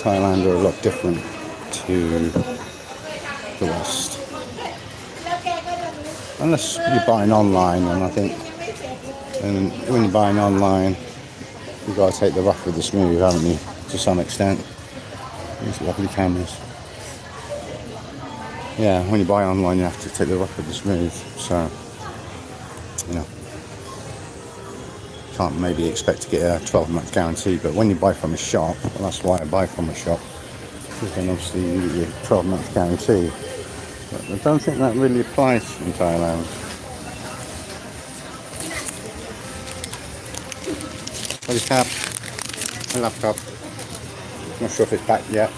Thailand are a lot different to the West. Unless you're buying online, and I think when you're buying online, you've got to take the rough with the smooth, haven't you, to some extent. These lovely cameras. Yeah, when you buy online, you have to take the rough with the smooth, so, you know, can't maybe expect to get a 12-month guarantee, but when you buy from a shop, well, that's why I buy from a shop, because then obviously you get your 12-month guarantee. But I don't think that really applies in Thailand. What is that? My laptop. Not sure if it's back yet.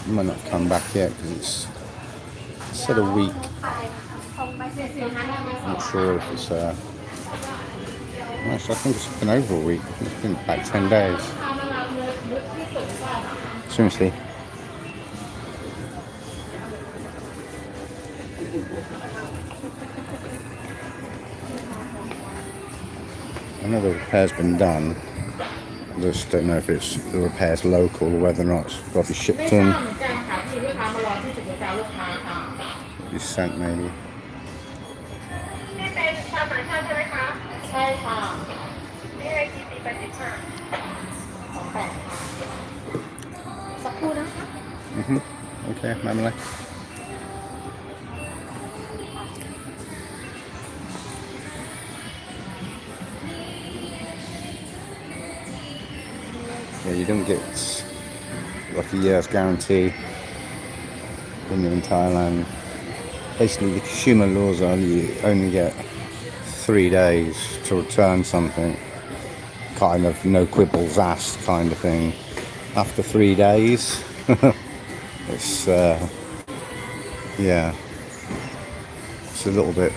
It might not have come back yet because it said a week. I'm not sure if it's actually, I think it's been over a week. It's been about 10 days. Seriously. I know the repair's been done. I just don't know if it's the repair's local or whether or not it's got to be shipped in. Be sent maybe. Okay, Mamala. Yeah, you don't get like a year's guarantee when you're in Thailand. Basically, the consumer laws are you only get 3 days to return something. Kind of no quibbles asked kind of thing. After 3 days, it's yeah, it's a little bit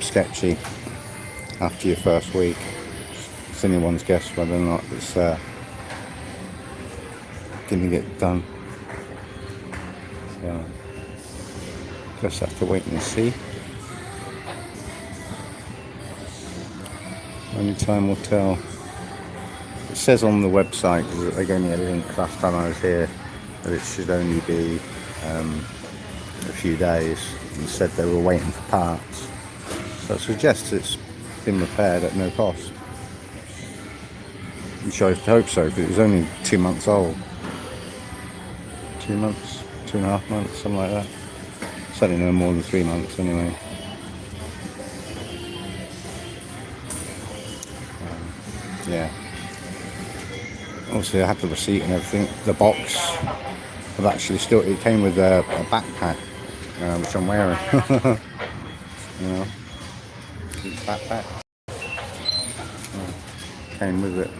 sketchy after your first week. It's anyone's guess whether or not it's going to get done. So just have to wait and see. Only time will tell. It says on the website, because they gave me a link last time I was here, that it should only be a few days, and said they were waiting for parts. So it suggests it's been repaired at no cost. Which I hope so, because it was only 2 months old. 2 months, 2.5 months, something like that. Certainly no more than 3 months anyway. Yeah. Also, I had the receipt and everything. The box, I've actually still, it came with a backpack, which I'm wearing. You know, backpack. Came with it.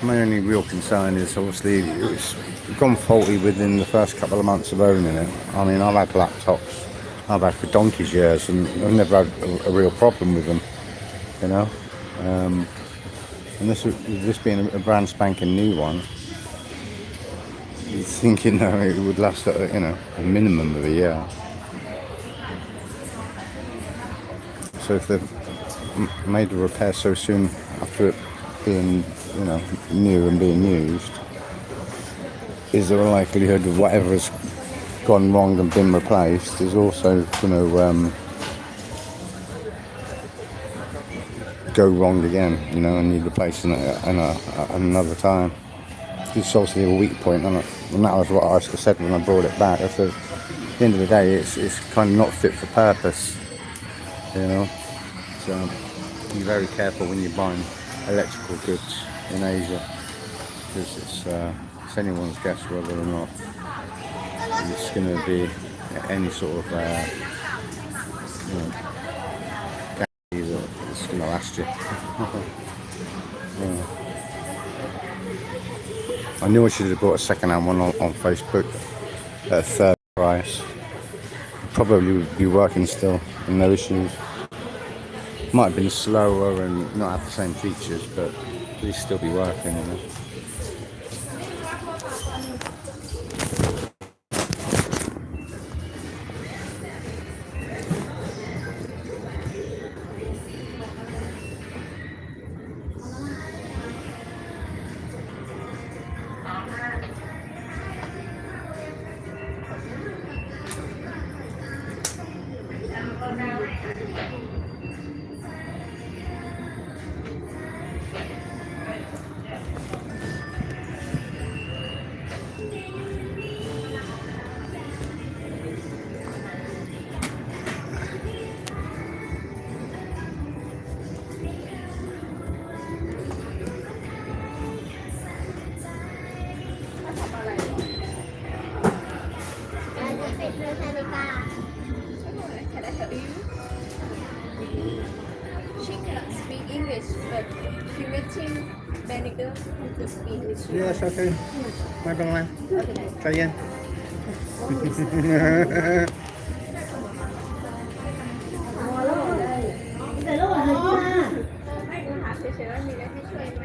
My only real concern is obviously it's gone faulty within the first couple of months of owning it. I mean, I've had laptops I've had for donkey's years and I've never had a real problem with them, you know. And this being a brand spanking new one, you're thinking it would last, you know, a minimum of a year. So if they've made the repair so soon after it being, you know, new and being used, is there a likelihood of whatever's gone wrong and been replaced is also going to go wrong again, you know, and need replacing it another time? It's obviously a weak point, and that was what I said when I brought it back. I said, at the end of the day, it's kind of not fit for purpose, you know. So be very careful when you're buying electrical goods in Asia, because it's anyone's guess whether or not it's going to be any sort of you know, guarantee that it's going to last you. Yeah. I knew I should have bought a second-hand one on Facebook at a third price. Probably would be working still, and no issues. Might have been slower and not have the same features, but at least still be working, you know. waiting manager to speak with you. Yes, okay. Bye bye. Okay. Try again. ถามเฉยๆว่ามีอะไรให้ช่วยไหม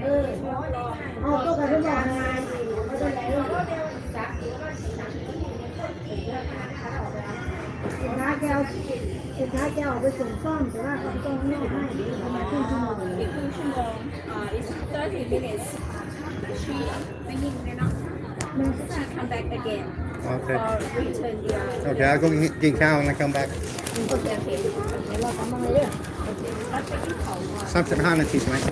เอาตัวกันทุกอย่างไงไม่ต้องไหนสินค้าแก้วเอาไปส่งซ่อมแต่ว่าเขาต้องนอกให้ประมาณครึ่งชั่วโมง อีกครึ่งชั่วโมงit's 30 minutes she ไม่นิ่งแน่นอน she come back again Okay. for return the Okay, I'll go get cow and I come back. โอเคโอเค เดี๋ยวเราทำอะไรเนี่ย แล้วไปที่เขาอ่ะ Something behind the teeth, mate.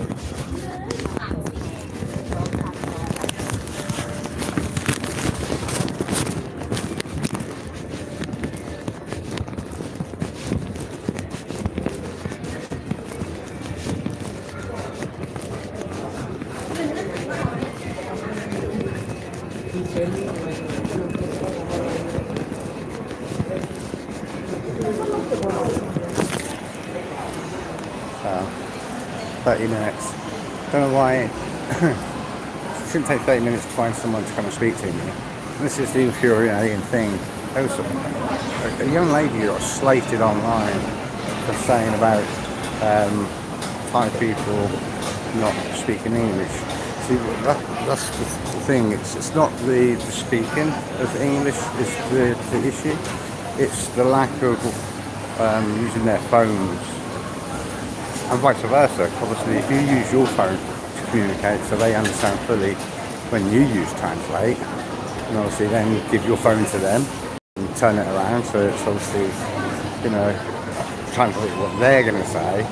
So, 30 minutes. Don't know why it shouldn't take 30 minutes to find someone to come and speak to me. This is the infuriating thing. There was a young lady who got slated online for saying about Thai people not speaking English. See, that's the thing. It's not the speaking of English is the issue. It's the lack of using their phones. And vice versa. Obviously, if you use your phone to communicate so they understand fully when you use Translate, and obviously then you give your phone to them and turn it around so it's obviously, you know, translate what they're going to say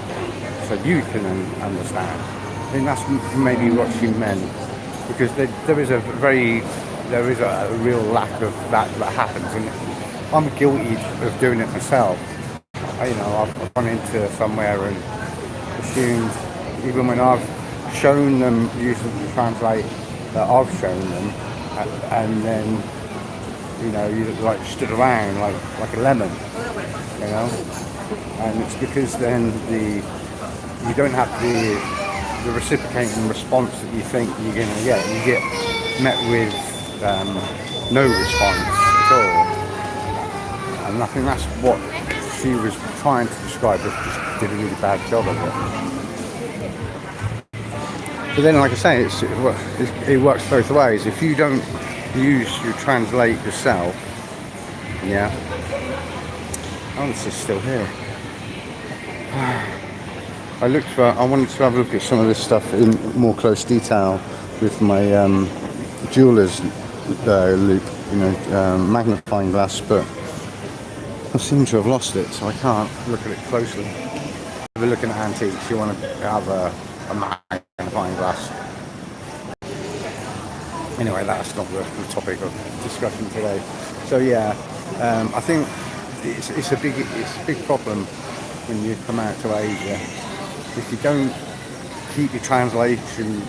so you can understand. I think that's maybe what she meant, because there is a real lack of that happens, and I'm guilty of doing it myself. I've gone into somewhere and assumed, even when I've shown them using Translate that I've shown them, and then you like stood around like a lemon, and it's because then you don't have the reciprocating response that you think you're going to get. You get met with no response at all, and I think that's what she was trying to describe, but just did a really bad job of it. But then, like I say, it works both ways. If you don't use your Translate yourself, yeah. Oh, this is still here. I wanted to have a look at some of this stuff in more close detail with my jeweler's loop, magnifying glass, but I seem to have lost it, so I can't look at it closely. If you're looking at antiques, you want to have a magnifying glass. Anyway, that's not the topic of discussion today. So yeah, I think it's a big problem when you come out to Asia. If you don't keep your translation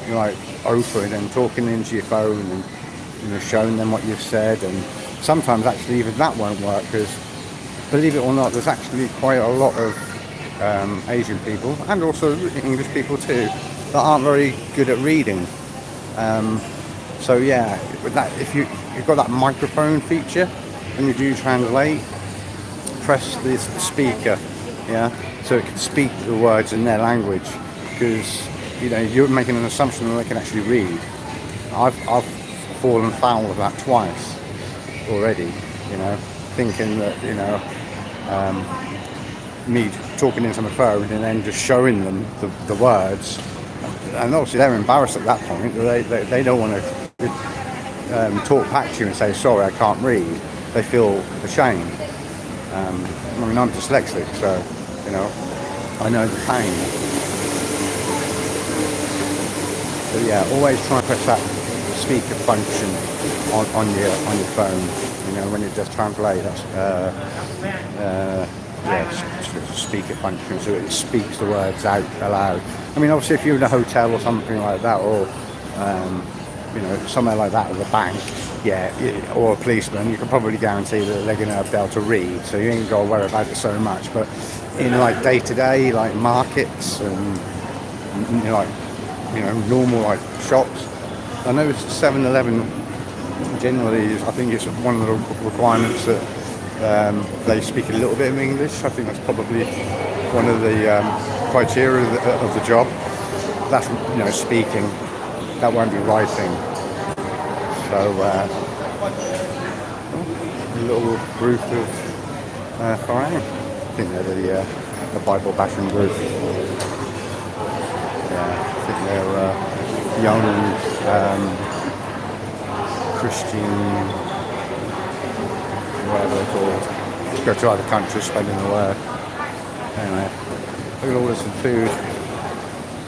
open and talking into your phone and showing them what you've said, and sometimes actually even that won't work, because believe it or not, there's actually quite a lot of Asian people, and also English people too, that aren't very good at reading. So yeah, with that, if you've got that microphone feature when you do Translate, press the speaker, yeah, so it can speak the words in their language, because you're making an assumption that they can actually read. I've fallen foul of that twice already, thinking that me talking into my phone and then just showing them the words, and obviously they're embarrassed at that point. They don't want to talk back to you and say sorry, I can't read. They feel ashamed. I'm dyslexic, so I know the pain. But yeah, always try and press that speaker function on your phone. When it does Translate, that's speaker function, so it speaks the words out aloud. I mean, obviously, if you're in a hotel or something like that, or somewhere like that with a bank, or a policeman, you can probably guarantee that they're going to be able to read, so you ain't got to worry about it so much. But in day-to-day, like markets and you know, normal like shops. I know 7-Eleven generally is, I think it's one of the requirements that they speak a little bit of English. I think that's probably one of the criteria of the job. That's, you know, speaking. That won't be writing. So a little group of Farang. I think they're the Bible bashing group. Yeah, I think they're young Christian, whatever they're called. Go to other countries, spending the word. Anyway, we're gonna order some food.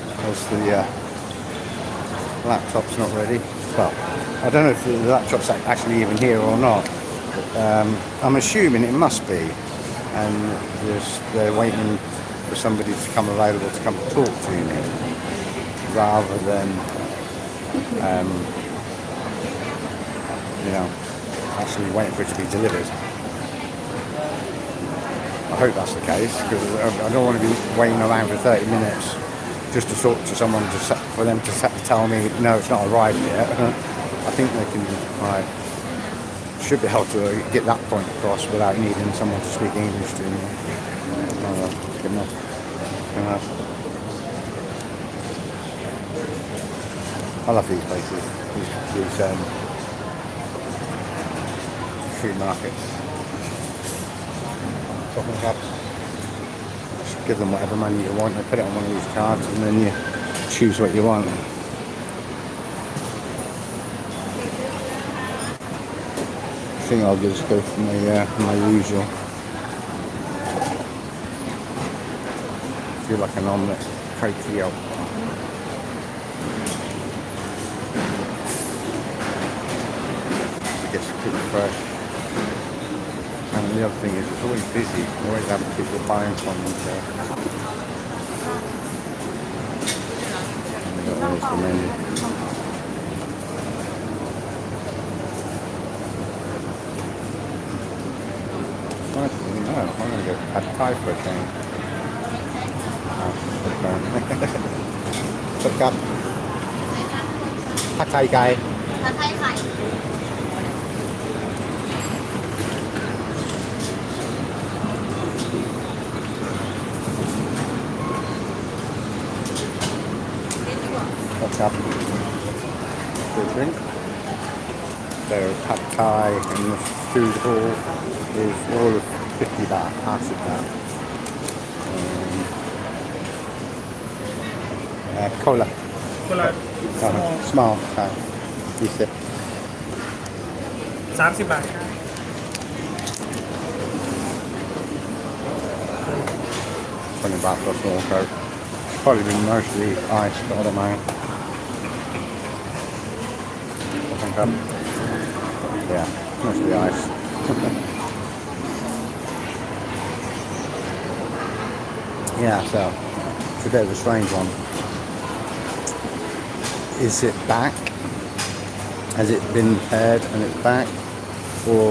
Because the laptop's not ready. Well, I don't know if the laptop's actually even here or not. I'm assuming it must be, and they're waiting for somebody to come available to come talk to me, rather than you know, actually waiting for it to be delivered. I hope that's the case, because I don't want to be waiting around for 30 minutes just to talk to someone for them to tell me no, it's not arrived yet. I think they can, right, should be able to get that point across without needing someone to speak English to me. Good enough. Good enough. I love these places. These food markets. Shopping shops. Just give them whatever money you want. They put it on one of these cards, and then you choose what you want. I think I'll just go for my usual. Do like an omelette, Si-Keo. It gets pretty fresh. And the other thing is, it's always busy. You always have people buying from them. So. And there's the menu. No, I'm going to get pad Thai for a change. What's up? Pad Thai guy. ผัดไทยไข่ What's up? Good drink. So pad Thai and the food hall is all of 50 baht, half of that. Cola. Cola Small. 20 30 บาท 20 baht for a small Coke. Probably been mostly ice, but I don't mind. I think yeah, mostly ice. Yeah, so it's a bit of a strange one. Is it back? Has it been repaired and it's back? Or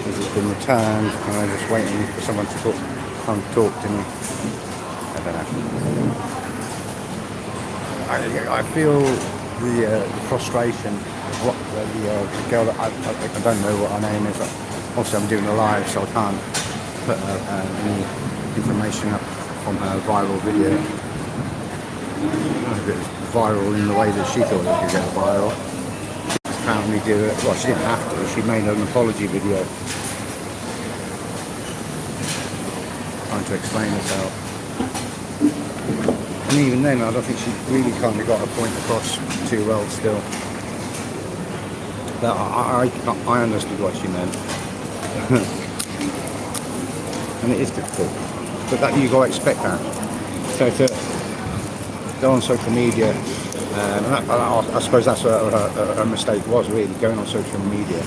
has it been returned and I'm just waiting for someone to come talk to me? I don't know. I feel the frustration of what the girl that I don't know what her name is. Also, I'm doing a live, so I can't put any information up from her viral video. It was viral in the way that she thought it could get viral. She apparently did it. Well, she didn't have to. She made an apology video trying to explain herself. And even then, I don't think she really kind of got her point across too well still. But I understood what she meant. And it is difficult. But that you got to expect that. So to go on social media, I suppose that's what her mistake was, really, going on social media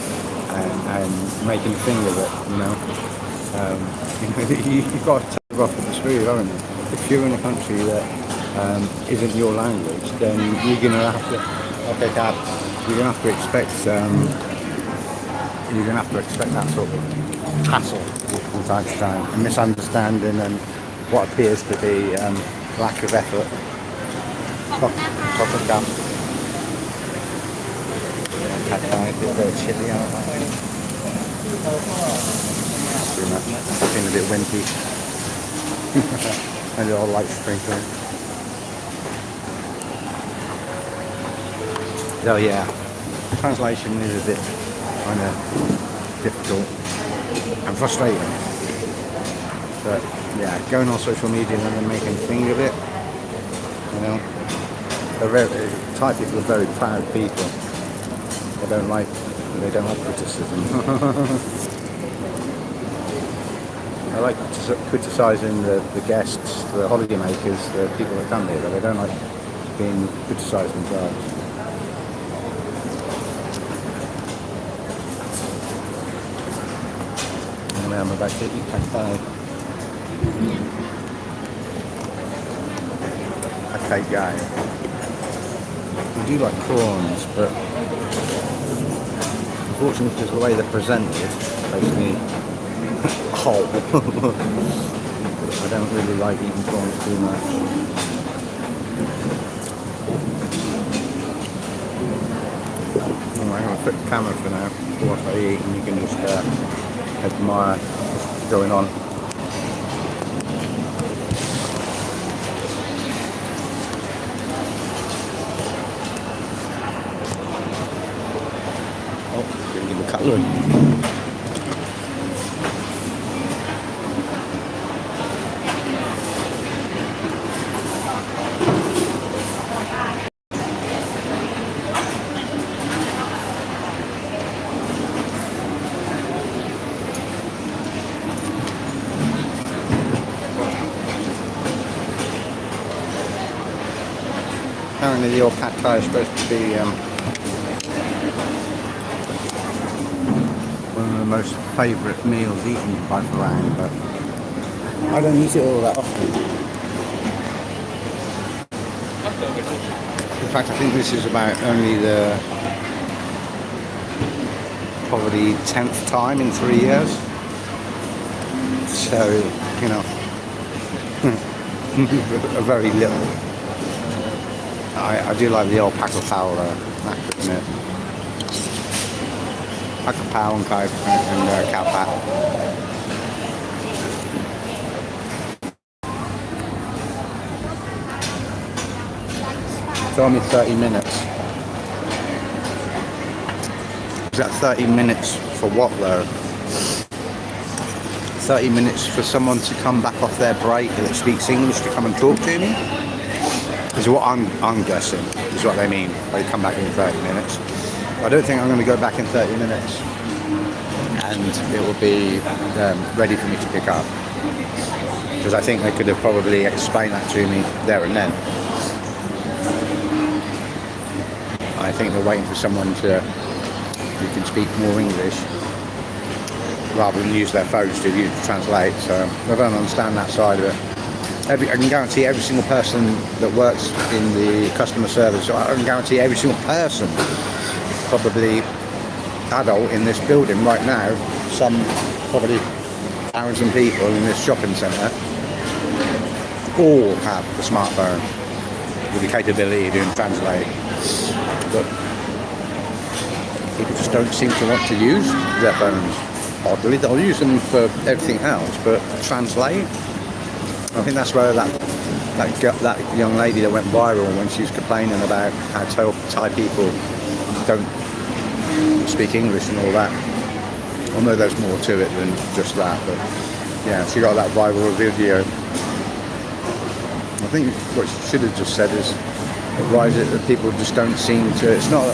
and making a thing of it, you know. You've got to take it off with the screw, haven't you? If you're in a country that isn't your language, then you're going to have to, okay, Dad, you're going to have to expect, that sort of hassle from time to time, and misunderstanding and what appears to be lack of effort Top of gum. Pad Thai, a bit of chilli out there. It's been a bit wimpy. And all light sprinkling. So yeah, translation is a bit kind of difficult and frustrating. But yeah, going on social media and then making a thing of it, you know, Thai people are very proud people. They don't like criticism. I like criticising the guests, the holiday makers, the people that come here, but they don't like being criticised themselves. Anyway, I'm about to eat Pad Thai. Okay, guy. I do like prawns, but unfortunately, because the way they're presented, basically whole. I don't really like eating prawns too much. Anyway, I'm going to put the camera for now, whilst I eat, and you can just admire what's going on. Oh, gonna give a cutlery. Apparently the old Pad Thai is supposed to be one of the most favourite meals eaten by Thailand, but I don't eat it all that often. In fact, I think this is about only the probably 10th time in 3 years. So, you know, a very little. I do like the old Paco Pao though, isn't it? Paco Pao and Cow Pat. It's only 30 minutes. Is that 30 minutes for what though? 30 minutes for someone to come back off their break that speaks English to come and talk to me? Is what I'm guessing, is what they mean. They come back in 30 minutes. I don't think I'm going to go back in 30 minutes and it will be ready for me to pick up. Because I think they could have probably explained that to me there and then. I think they're waiting for someone who can speak more English rather than use their phones to translate. So I don't understand that side of it. I can guarantee every single person that works in the customer service, I can guarantee every single person, probably adult in this building right now, some probably 1,000 people in this shopping centre, all have a smartphone with the capability of doing translate. But people just don't seem to want to use their phones. Oddly, they'll use them for everything else, but translate? I think that's where that young lady that went viral when she was complaining about how Thai people don't speak English and all that. I know there's more to it than just that, but yeah, she got that viral video. I think what she should have just said is why is it that people just don't seem to, it's not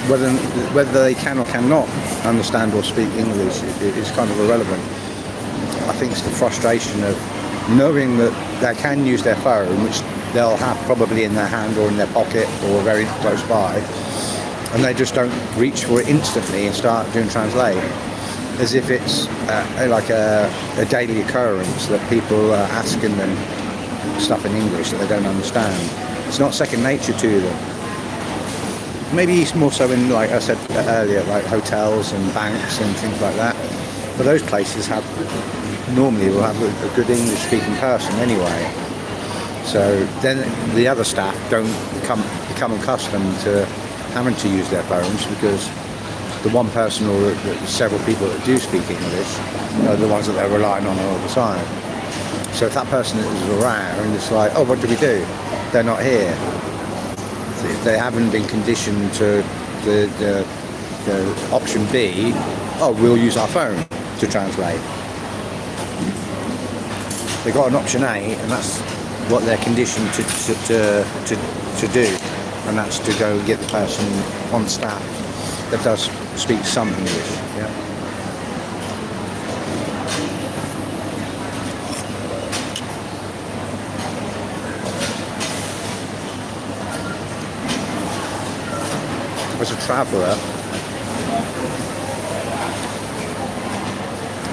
whether they can or cannot understand or speak English is kind of irrelevant. I think it's the frustration of knowing that they can use their phone, which they'll have probably in their hand or in their pocket or very close by, and they just don't reach for it instantly and start doing translate, as if it's like a daily occurrence that people are asking them stuff in English that they don't understand. It's not second nature to them. Maybe it's more so in, like I said earlier, like hotels and banks and things like that. But those places normally will have a good English speaking person anyway. So then the other staff don't become accustomed to having to use their phones, because the one person or the several people that do speak English are the ones that they're relying on all the time. So if that person is around, it's like, oh, what do we do? They're not here. They haven't been conditioned to the option B. Oh, we'll use our phone to translate. They've got an option A, and that's what they're conditioned to do, and that's to go and get the person on staff that does speak some English. Yeah. As a traveller,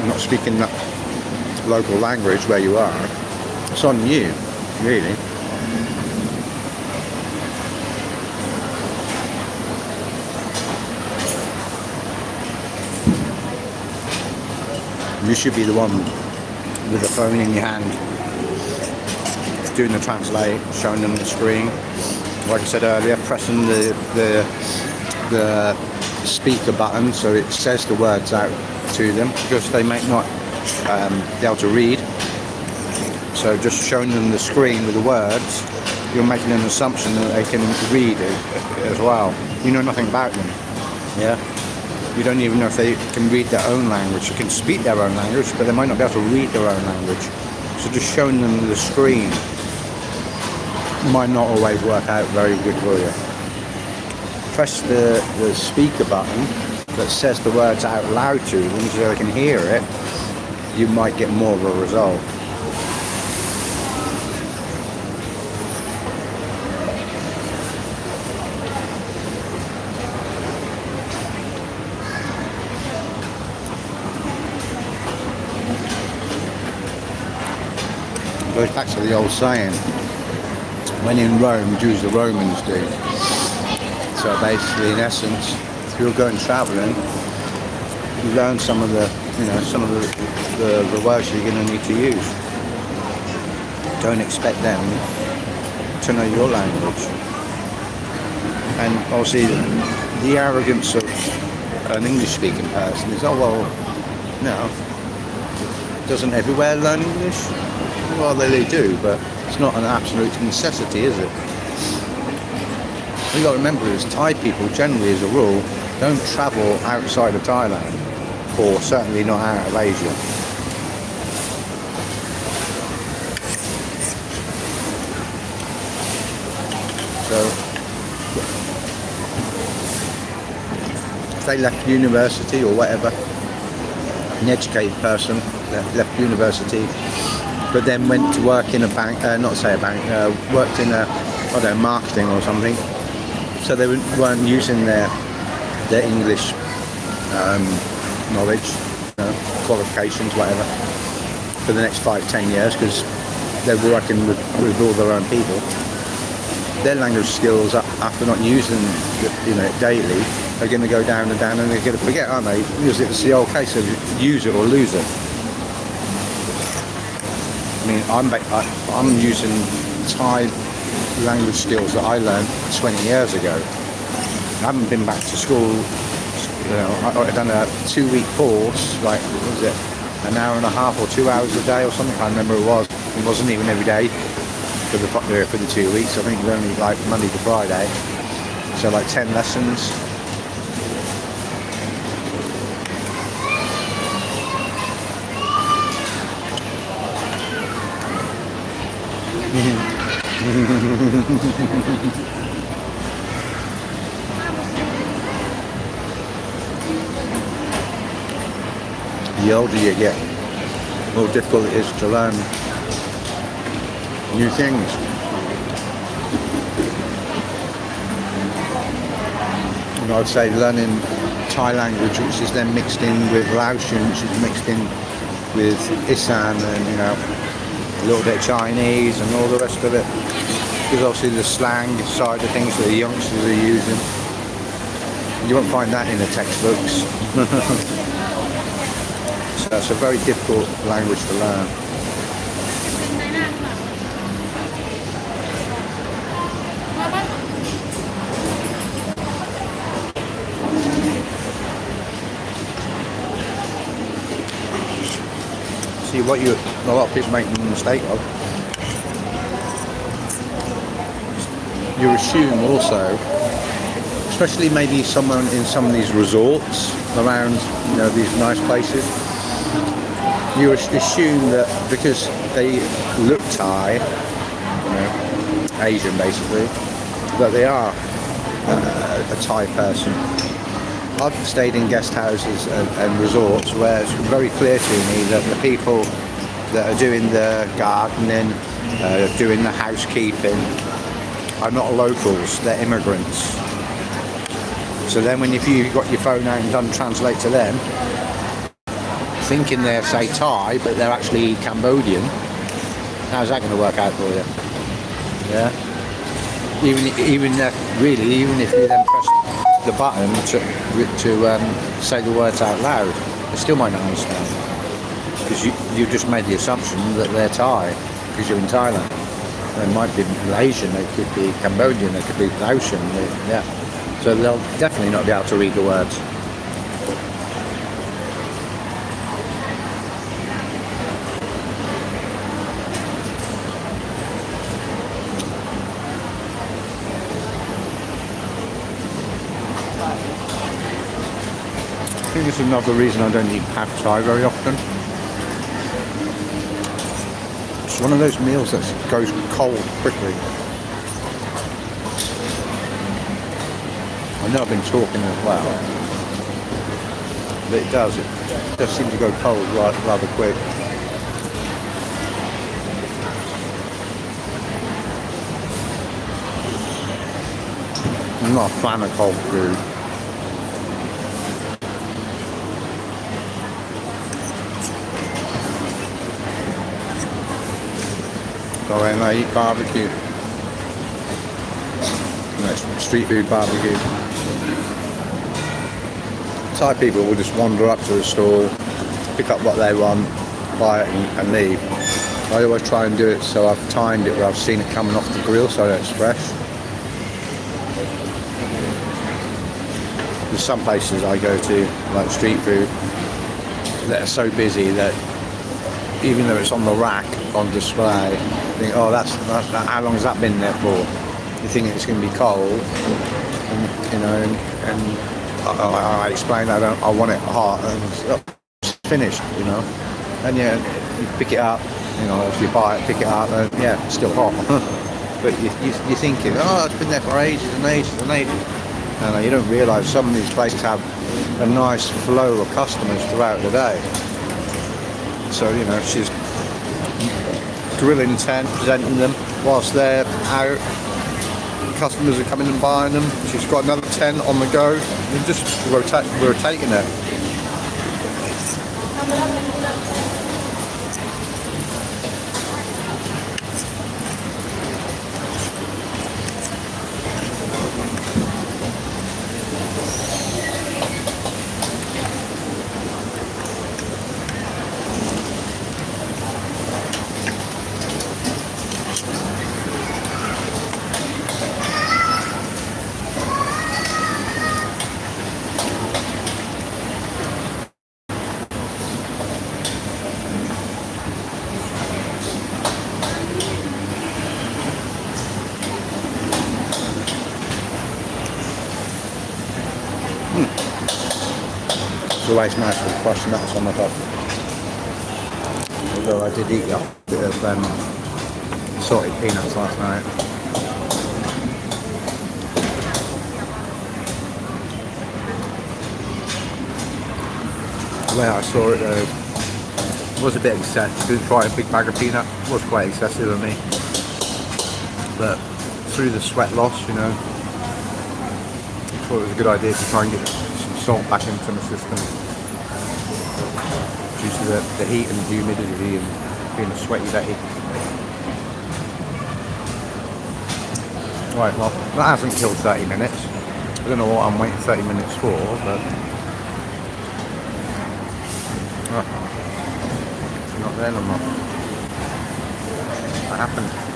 not speaking that local language where you are, it's on you, really. You should be the one with the phone in your hand, doing the translate, showing them the screen. Like I said earlier, pressing the speaker button so it says the words out to them, because they may not be able to read. So just showing them the screen with the words, you're making an assumption that they can read it as well. You know nothing about them. Yeah. You don't even know if they can read their own language. They can speak their own language, but they might not be able to read their own language. So just showing them the screen might not always work out very good for you. Press the speaker button that says the words out loud to them so they can hear it. You might get more of a result. Goes back to the old saying, when in Rome, do as the Romans do. So basically, in essence, if you're going travelling, you learn some of the words you're going to need to use. Don't expect them to know your language. And obviously, the arrogance of an English-speaking person is, oh well, no, doesn't everywhere learn English? Well, they do, but it's not an absolute necessity, is it? You've got to remember is Thai people generally, as a rule, don't travel outside of Thailand, or certainly not out of Asia. So, if they left university or whatever, an educated person that left university, but then went to work in a bank, worked in marketing or something. So they weren't using their English knowledge, qualifications, whatever, for the next 5-10 years, because they're working with all their own people. Their language skills, after not using it daily, are going to go down and down, and they're going to forget, aren't they? Because it's the old case of use it or lose it. I mean, I'm using Thai language skills that I learned 20 years ago. I haven't been back to school. I've done a 2-week course, like, what was it, an hour and a half or 2 hours a day or something. I can't remember it was. It wasn't even every day for the 2 weeks. I think it was only like Monday to Friday. So like 10 lessons. The older you get, the more difficult it is to learn new things. And I'd say learning Thai language, which is then mixed in with Laotian, which is mixed in with Isan, and a little bit of Chinese and all the rest of it. Because obviously the slang side of things that the youngsters are using, you won't find that in the textbooks. So it's a very difficult language to learn. See what a lot of people make the mistake of. You assume also, especially maybe someone in some of these resorts around, you know, these nice places, you assume that because they look Thai, you know, Asian basically, that they are a Thai person. I've stayed in guest houses and resorts where it's very clear to me that the people that are doing the gardening, doing the housekeeping, are not locals, they're immigrants. So then if you've got your phone out and done translate to them, thinking they're, say, Thai, but they're actually Cambodian, how's that going to work out for you? Yeah? Even if you then press the button to say the words out loud, they still might not understand. Because you just made the assumption that they're Thai, because you're in Thailand. They might be Malaysian, they could be Cambodian, they could be Laotian, yeah. So they'll definitely not be able to read the words. I think it's another reason I don't eat pad thai very often. It's one of those meals that goes cold quickly. I know I've been talking as well, but it does seem to go cold rather quick. I'm not a fan of cold food. So when I eat barbecue, street food barbecue, Thai people will just wander up to the stall, pick up what they want, buy it and leave. I always try and do it so I've timed it where I've seen it coming off the grill so that it's fresh. There's some places I go to, like street food, that are so busy that even though it's on the rack on display, you think, oh, that's how long has that been there for? You think it's going to be cold, and, you know, and I explain that I want it hot, and it's finished, you know. And yeah, you pick it up, you know, if you buy it, pick it up, and yeah, it's still hot. But you're thinking, oh, it's been there for ages and ages and ages. And you don't realise some of these places have a nice flow of customers throughout the day. So, you know, she's grilling 10, presenting them whilst they're out. Customers are coming and buying them. She's got another 10 on the go. They're just rotating it. It's always nice with crushed nuts on the top. Although I did eat a bit of salted peanuts last night. The way I saw it though, was a bit excessive. Didn't try a big bag of peanut, it was quite excessive of me. But through the sweat loss, you know, I thought it was a good idea to try and get some salt back into my system due to the heat and humidity and being a sweaty day. Right, well, that hasn't killed 30 minutes. I don't know what I'm waiting 30 minutes for, but it's not there no more. What happened?